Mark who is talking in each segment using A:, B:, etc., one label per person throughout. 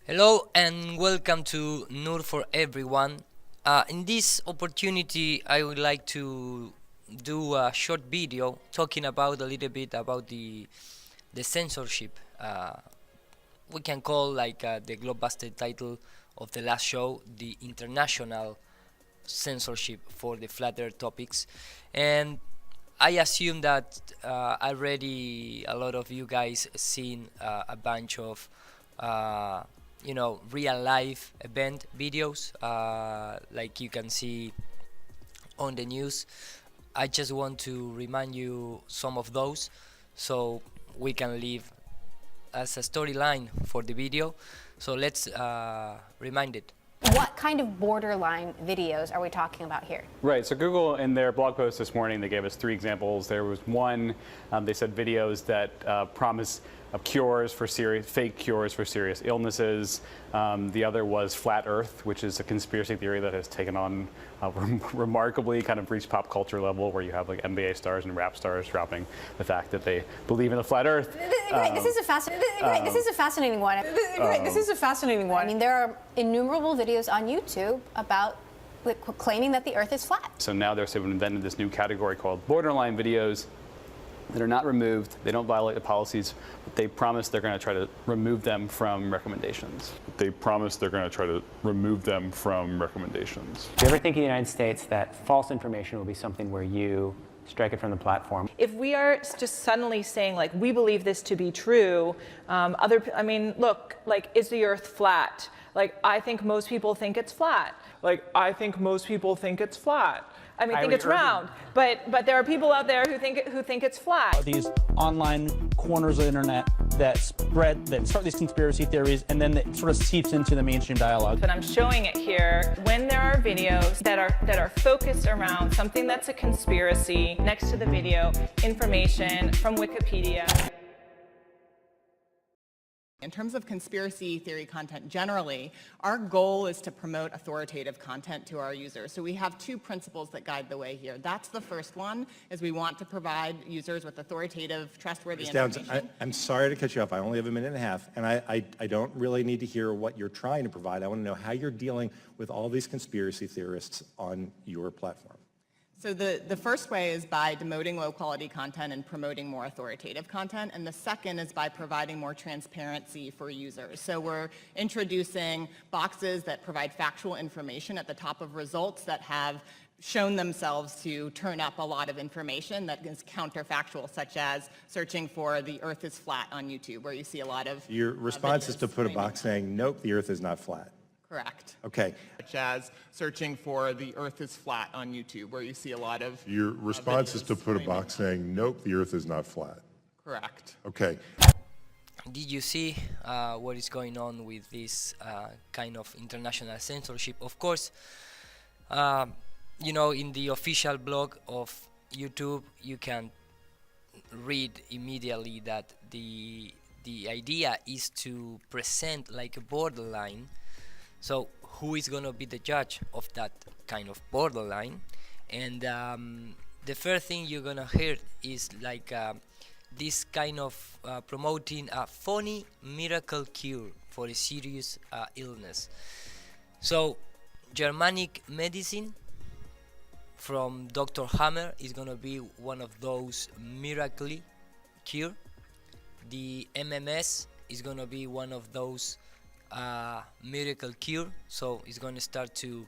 A: Hello and welcome to Nur for Everyone. In this opportunity, I would like to do a short video talking about a little bit about the censorship. We can call the blockbuster title of the last show, the international censorship for the flat earth topics. And I assume that already a lot of you guys seen a bunch of real life event videos like you can see on the news. I just want to remind you some of those so we can leave as a storyline for the video. So let's remind it.
B: What kind of borderline videos are we talking about here?
C: Right, so Google in their blog post this morning, they gave us three examples. There was one, they said videos that promise cures for fake cures for serious illnesses. The other was flat earth, which is a conspiracy theory that has taken on remarkably kind of reached pop culture level, where you have like NBA stars and rap stars dropping the fact that they believe in the flat earth.
B: This is a fascinating one. This is a fascinating one. I mean, there are innumerable videos on YouTube about claiming that the earth is flat.
C: So now they've invented this new category called borderline videos that are not removed. They don't violate the policies, but they promise they're going to try to remove them from recommendations.
D: They promise they're going to try to remove them from recommendations.
E: Do you ever think in the United States that false information will be something where you strike it from the platform?
F: If we are just suddenly saying, like, we believe this to be true, look, like, is the earth flat? Like, I think most people think it's flat. Like, I think most people think it's flat. I mean, think it's round, but there are people out there who think it's flat.
G: These online corners of the internet that start these conspiracy theories, and then it sort of seeps into the mainstream dialogue.
F: But I'm showing it here when there are videos that are focused around something that's a conspiracy. Next to the video, information from Wikipedia.
H: In terms of conspiracy theory content generally, our goal is to promote authoritative content to our users. So we have two principles that guide the way here. That's the first one, is we want to provide users with authoritative, trustworthy information.
I: I'm sorry to cut you off. I only have a minute and a half, and I don't really need to hear what you're trying to provide. I want to know how you're dealing with all these conspiracy theorists on your platform.
H: So the first way is by demoting low-quality content and promoting more authoritative content, and the second is by providing more transparency for users. So we're introducing boxes that provide factual information at the top of results that have shown themselves to turn up a lot of information that is counterfactual, such as searching for the earth is flat on YouTube, where you see a lot of
I: Your response is to put a box saying, nope, the earth is not flat.
H: Correct.
I: Okay.
H: Such as searching for the earth is flat on YouTube, where you see a lot of
D: Your response is to put a box saying, nope, the earth is not flat.
H: Correct.
D: Okay.
A: Did you see what is going on with this kind of international censorship? Of course, in the official blog of YouTube, you can read immediately that the idea is to present like a borderline. So who is going to be the judge of that kind of borderline? And the first thing you're going to hear is like this kind of promoting a funny miracle cure for a serious illness. So Germanic medicine from Dr. Hammer is going to be one of those miracle cure. The MMS is going to be one of those miracle cure, so it's going to start to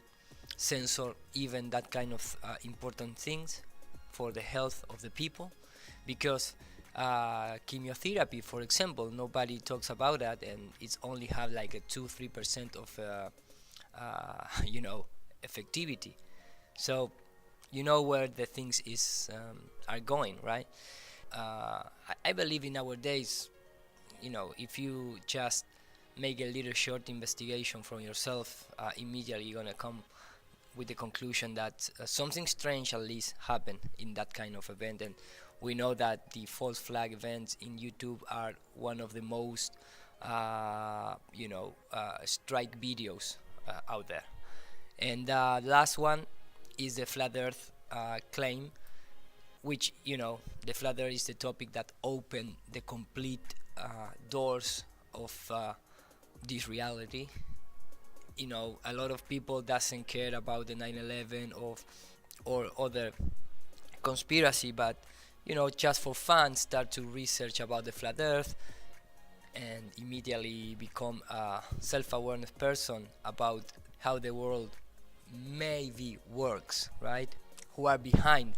A: censor even that kind of important things for the health of the people, because chemotherapy, for example, nobody talks about that, and it's only have like a 2-3% of effectivity. So you know where the things are going, right? I believe in nowadays, if you just make a little short investigation from yourself, immediately you're gonna come with the conclusion that something strange at least happened in that kind of event. And we know that the false flag events in YouTube are one of the most strike videos out there. And the last one is the flat earth claim, which, the flat earth is the topic that opened the complete doors of this reality. You know, a lot of people doesn't care about the 9/11 or other conspiracy, but you know, just for fun, start to research about the flat Earth and immediately become a self-awareness person about how the world maybe works, right? Who are behind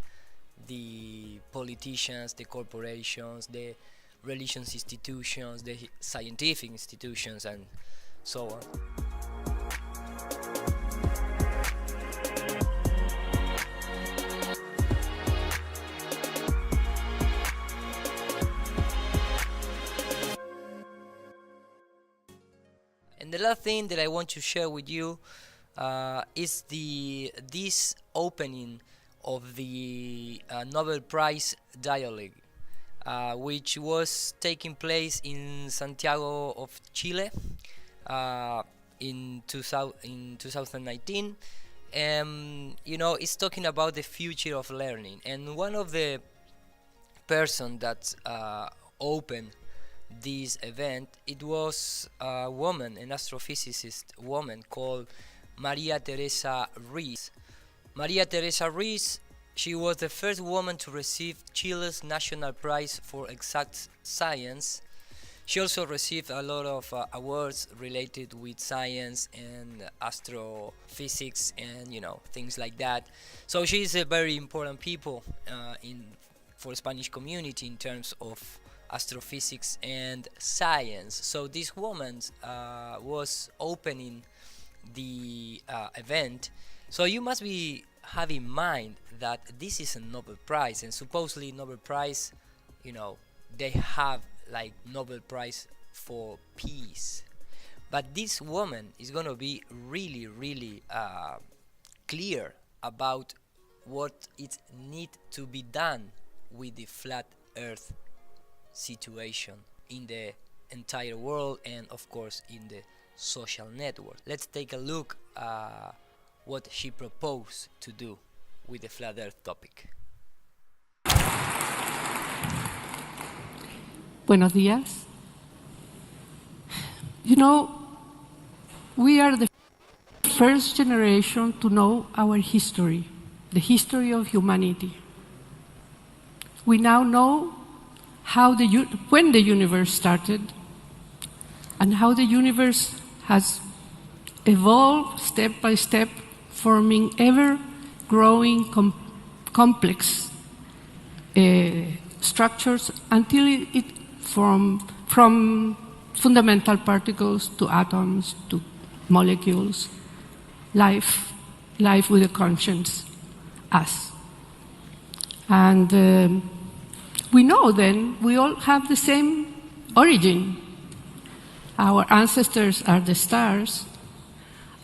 A: the politicians, the corporations, the religious institutions, the scientific institutions, and so on. And the last thing that I want to share with you is this opening of the Nobel Prize dialogue, which was taking place in Santiago of Chile in 2019. You know, it's talking about the future of learning, and one of the person that opened this event, it was a woman, an astrophysicist woman called Maria Teresa Rees. Maria Teresa Rees, she was the first woman to receive Chile's National Prize for Exact Science. She also received a lot of awards related with science and astrophysics and, you know, things like that. So she's a very important people for Spanish community in terms of astrophysics and science. So this woman was opening the event. So you must have in mind that this is a Nobel Prize, and supposedly Nobel Prize, you know, they have like Nobel Prize for peace. But this woman is gonna be really, really clear about what it need to be done with the flat Earth situation in the entire world and of course in the social network. Let's take a look what she proposed to do with the flat Earth topic.
J: Buenos días. You know, we are the first generation to know our history, the history of humanity. We now know when the universe started and how the universe has evolved step by step, forming ever-growing complex structures until it from fundamental particles to atoms to molecules, life with a conscience, us. And we know then we all have the same origin. Our ancestors are the stars,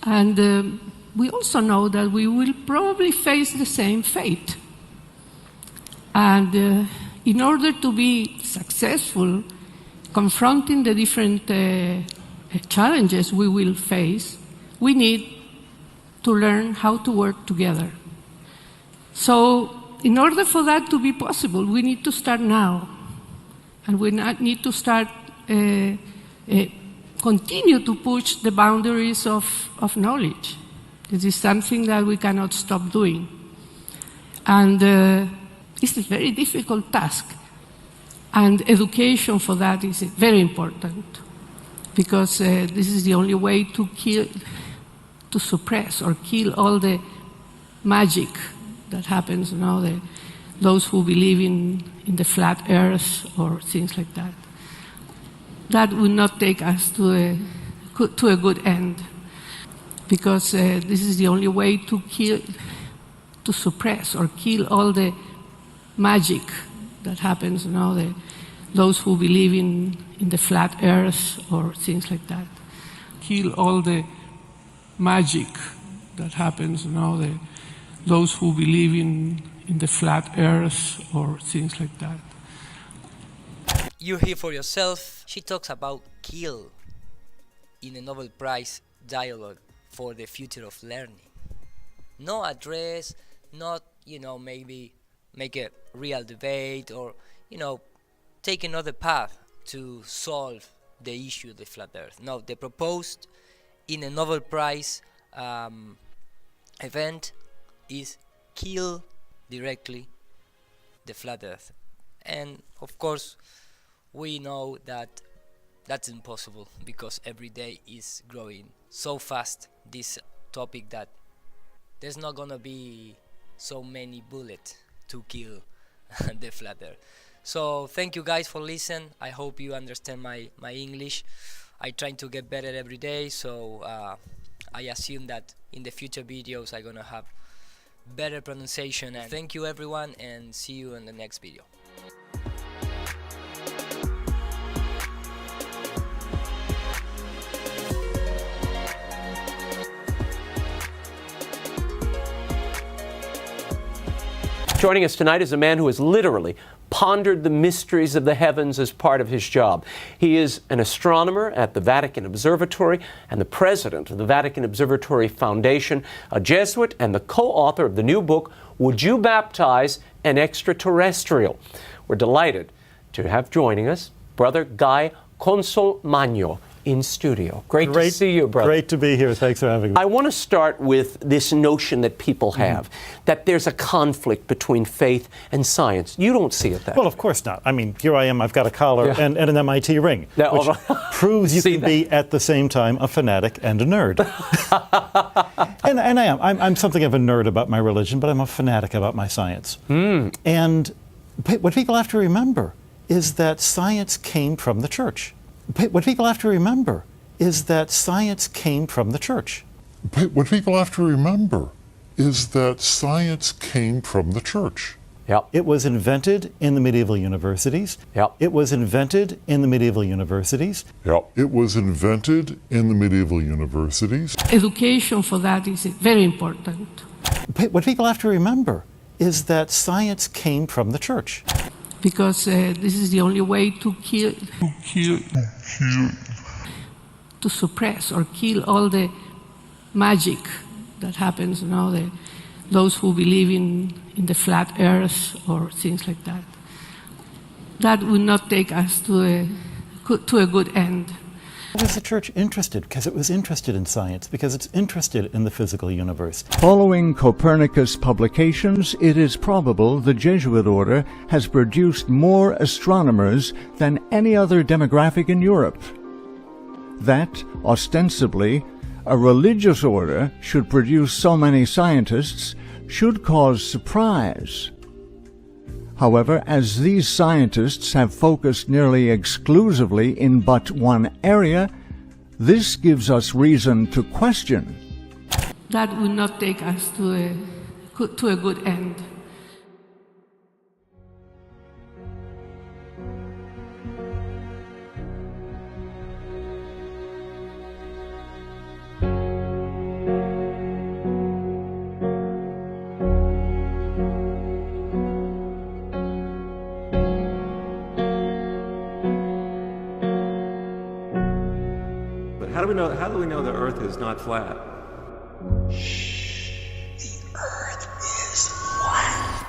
J: and we also know that we will probably face the same fate. And in order to be successful confronting the different challenges we will face, we need to learn how to work together. So in order for that to be possible, we need to start now. And we need to start, continue to push the boundaries of knowledge. This is something that we cannot stop doing. And it's a very difficult task. And education for that is very important, because this is the only way to suppress or kill all the magic that happens, you know, those who believe in the flat Earth or things like that. That will not take us to a good end, because this is the only way to suppress or kill all the magic that happens, you know, those who believe in the flat Earth or things like that. Kill all the magic that happens, you know, those who believe in the flat Earth or things like that.
A: You hear for yourself, she talks about kill in a Nobel Prize dialogue for the future of learning. No address, not, you know, maybe make a real debate or, you know, take another path to solve the issue of the flat Earth. No, they proposed in a Nobel Prize event is kill directly the flat Earth. And of course, we know that that's impossible because every day is growing so fast, this topic, that there's not gonna be so many bullets to kill the flat Earth. So thank you guys for listening. I hope you understand my English. I try to get better every day, so I assume that in the future videos I'm gonna have better pronunciation. And thank you everyone, and see you in the next video.
K: Joining us tonight is a man who has literally pondered the mysteries of the heavens as part of his job. He is an astronomer at the Vatican Observatory and the president of the Vatican Observatory Foundation, a Jesuit, and the co-author of the new book, Would You Baptize an Extraterrestrial? We're delighted to have joining us Brother Guy Consolmagno in studio. Great to see you, brother.
L: Great to be here. Thanks for having me.
K: I want to start with this notion that people have, that there's a conflict between faith and science. You don't see it that way.
L: Well, of course not. I mean, here I am, I've got a collar and an MIT ring, which proves you can be at the same time a fanatic and a nerd. and I am. I'm something of a nerd about my religion, but I'm a fanatic about my science. And what people have to remember is that science came from the church. What people have to remember is that science came from the church.
D: What people have to remember is that science came from the church.
K: Yep.
L: It was invented in the medieval universities.
K: Yep.
L: It was invented in the medieval universities.
D: Yep. It was invented in the medieval universities.
J: Education for that is very important.
L: What people have to remember is that science came from the church.
J: Because this is the only way to kill, to suppress or kill all the magic that happens, those who believe in the flat earth or things like that. That would not take us to a good end.
L: Why was the church interested? Because it was interested in science, because it's interested in the physical universe.
M: Following Copernicus' publications, it is probable the Jesuit order has produced more astronomers than any other demographic in Europe. That, ostensibly, a religious order should produce so many scientists should cause surprise. However, as these scientists have focused nearly exclusively in but one area, this gives us reason to question.
J: That would not take us to a good end.
N: How do we know the Earth is not flat?
O: The Earth is flat.